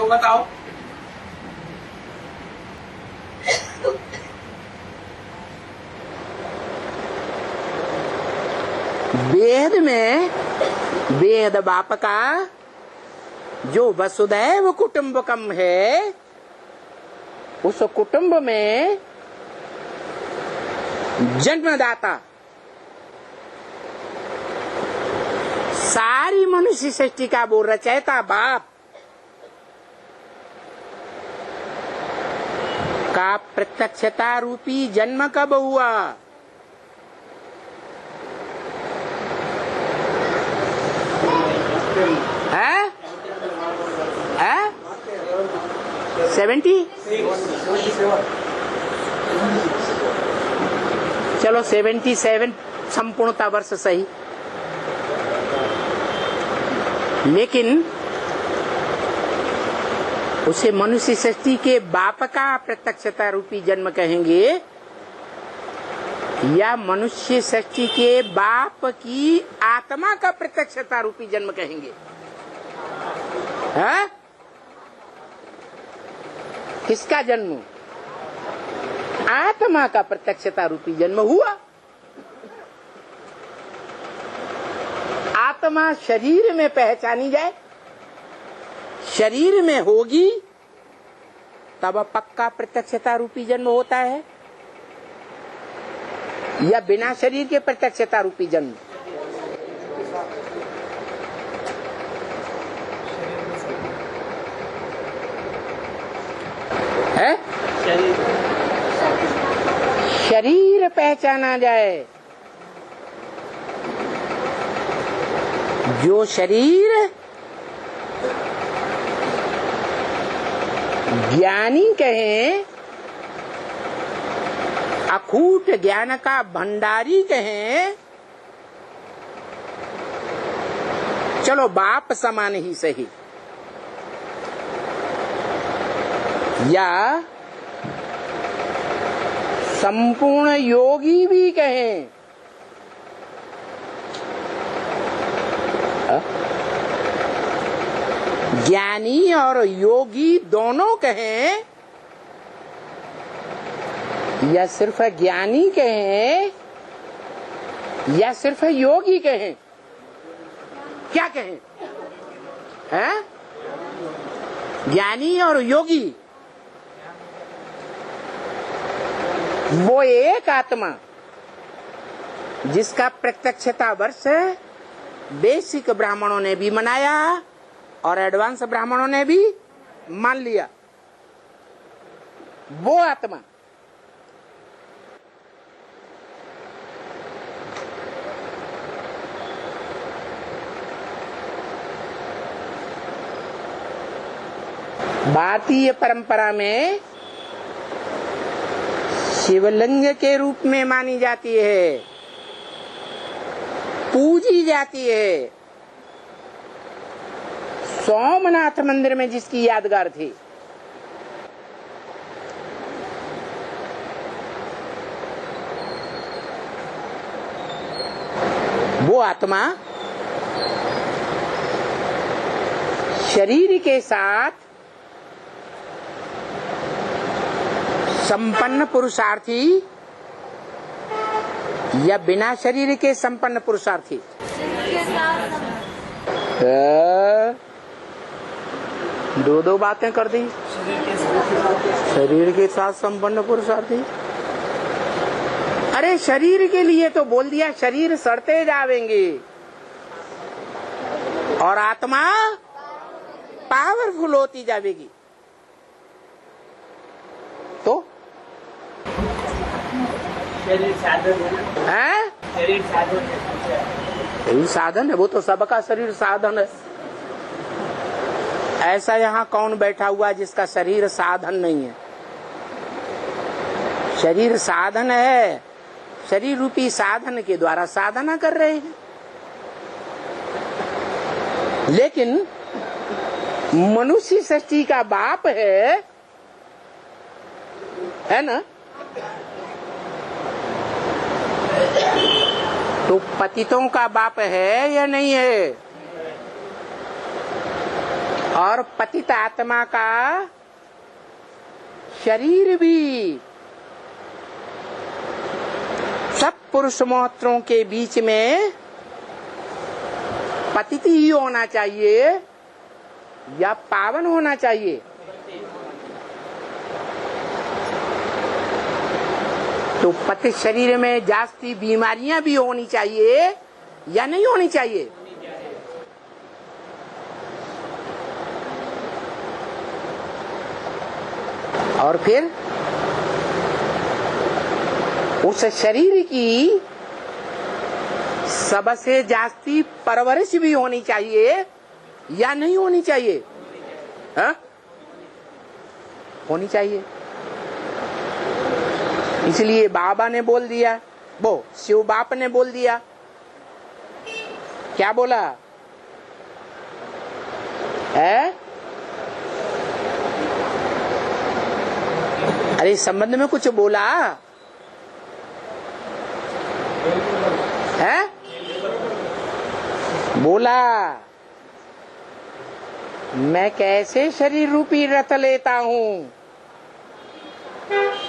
तो बताओ। वेद में वेद बाप का जो वसुधैव कुटुंबकम है, उस कुटुंब में जन्मदाता सारी मनुष्य सृष्टि का वो रचयिता बाप का प्रत्यक्षता रूपी जन्म कब हुआ? है? 70? चलो 77 संपूर्णता वर्ष सही, लेकिन उसे मनुष्य सृष्टि के बाप का प्रत्यक्षता रूपी जन्म कहेंगे या मनुष्य सृष्टि के बाप की आत्मा का प्रत्यक्षता रूपी जन्म कहेंगे? है? किसका जन्म? आत्मा का प्रत्यक्षता रूपी जन्म हुआ। आत्मा शरीर में पहचानी जाए, शरीर में होगी, तब पक्का प्रत्यक्षता रूपी जन्म होता है, या बिना शरीर के प्रत्यक्षता रूपी जन्म? है? शरीर पहचाना जाए, जो शरीर ज्ञानी कहें, अखूट ज्ञान का भंडारी कहें, चलो बाप समान ही सही, या संपूर्ण योगी भी कहें, ज्ञानी और योगी दोनों कहें, या सिर्फ ज्ञानी कहें, या सिर्फ योगी कहें? क्या कहें? हैं? ज्ञानी और योगी, वो एक आत्मा जिसका प्रत्यक्षता वर्ष बेसिक ब्राह्मणों ने भी मनाया और एडवांस ब्राह्मणों ने भी मान लिया, वो आत्मा भारतीय परंपरा में शिवलिंग के रूप में मानी जाती है, पूजी जाती है। सोमनाथ मंदिर में जिसकी यादगार थी, वो आत्मा शरीर के साथ संपन्न पुरुषार्थी या बिना शरीर के संपन्न पुरुषार्थी? दो बातें कर दी। शरीर के साथ संपन्न पुरुषार्थी, अरे शरीर के लिए तो बोल दिया, शरीर सड़ते जावेंगे और आत्मा पावरफुल होती जाएगी। तो शरीर साधन है, शरीर साधन है, यही साधन है, वो तो सबका शरीर साधन है। ऐसा यहाँ कौन बैठा हुआ जिसका शरीर साधन नहीं है? शरीर साधन है, शरीर रूपी साधन के द्वारा साधना कर रहे हैं। लेकिन मनुष्य सृष्टि का बाप है ना, तो पतितों का बाप है या नहीं है? और पतित आत्मा का शरीर भी सब पुरुष मोहत्रों के बीच में पतित ही होना चाहिए या पावन होना चाहिए? तो पतित शरीर में जास्ती बीमारियां भी होनी चाहिए या नहीं होनी चाहिए? और फिर उस शरीर की सबसे जास्ती परवरिश भी होनी चाहिए या नहीं होनी चाहिए? हा? होनी चाहिए। इसलिए बाबा ने बोल दिया, वो शिव बाप ने बोल दिया, क्या बोला है? अरे इस संबंध में कुछ बोला है? बोला मैं कैसे शरीर रूपी रथ लेता हूँ,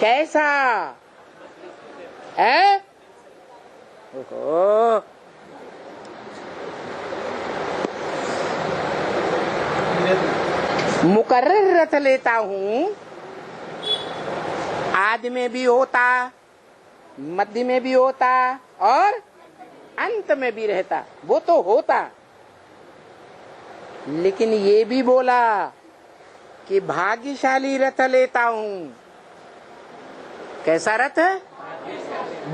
कैसा है? ओहो, मुकर्रर रथ लेता हूँ, आदि में भी होता, मध्य में भी होता और अंत में भी रहता, वो तो होता। लेकिन ये भी बोला कि भाग्यशाली रथ लेता हूँ। कैसा रथ है?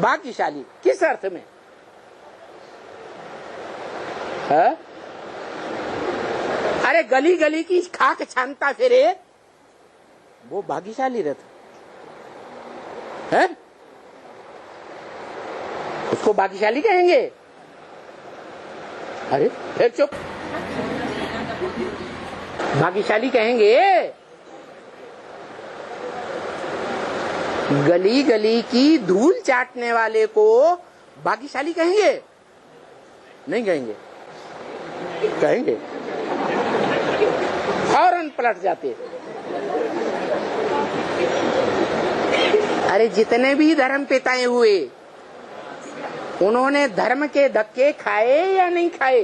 भाग्यशाली। किस अर्थ में है? अरे गली गली की खाक छानता फिरे, वो भाग्यशाली रथ है? उसको भाग्यशाली कहेंगे? अरे फिर चुप, भाग्यशाली कहेंगे? गली गली की धूल चाटने वाले को भाग्यशाली कहेंगे? नहीं कहेंगे। कहेंगे? फौरन पलट जाते। अरे जितने भी धर्म पिताएं हुए, उन्होंने धर्म के धक्के खाए या नहीं खाए?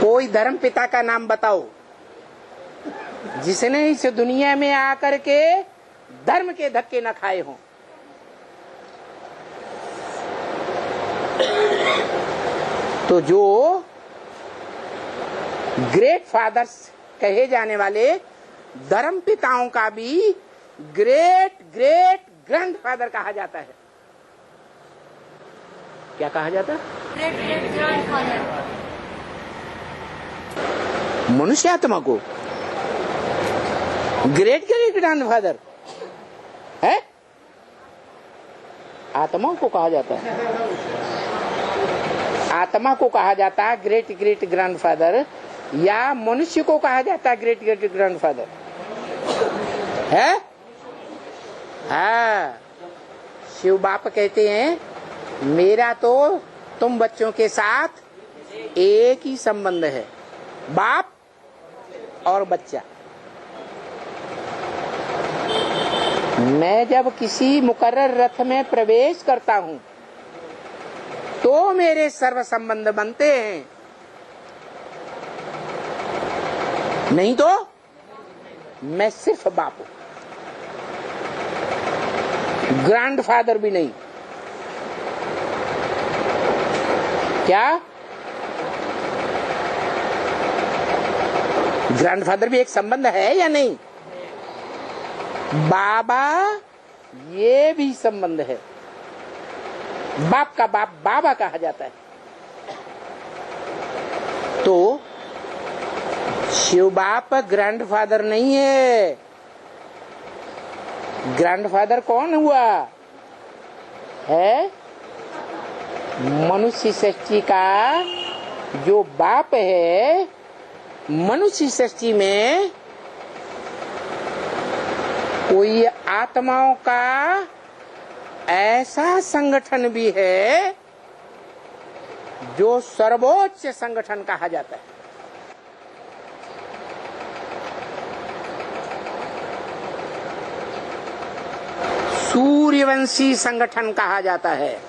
कोई धर्म पिता का नाम बताओ जिसने इस दुनिया में आकर के धर्म के धक्के न खाए हों। तो जो ग्रेट फादर्स कहे जाने वाले धर्म पिताओं का भी ग्रेट ग्रेट ग्रैंडफादर कहा जाता है। क्या कहा जाता है? Great great grandfather. मनुष्य आत्मा को ग्रेट ग्रेट ग्रैंडफादर है? आत्मा को कहा जाता है, आत्मा को कहा जाता है ग्रेट ग्रेट ग्रैंडफादर, या मनुष्य को कहा जाता है ग्रेट ग्रेट ग्रैंडफादर है? हाँ, शिव बाप कहते हैं मेरा तो तुम बच्चों के साथ एक ही संबंध है, बाप और बच्चा। मैं जब किसी मुकर्रर रथ में प्रवेश करता हूँ तो मेरे सर्व संबंध बनते हैं, नहीं तो मैं सिर्फ बाप हूं, ग्रैंडफादर भी नहीं। क्या ग्रैंडफादर भी एक संबंध है या नहीं? बाबा ये भी संबंध है, बाप का बाप बाबा कहा जाता है। तो शिव बाप ग्रैंडफादर नहीं है। ग्रैंडफादर कौन हुआ है? मनुष्य सृष्टि का जो बाप है, मनुष्य सृष्टि में कोई आत्माओं का ऐसा संगठन भी है जो सर्वोच्च संगठन कहा जाता है। सूर्यवंशी संगठन कहा जाता है।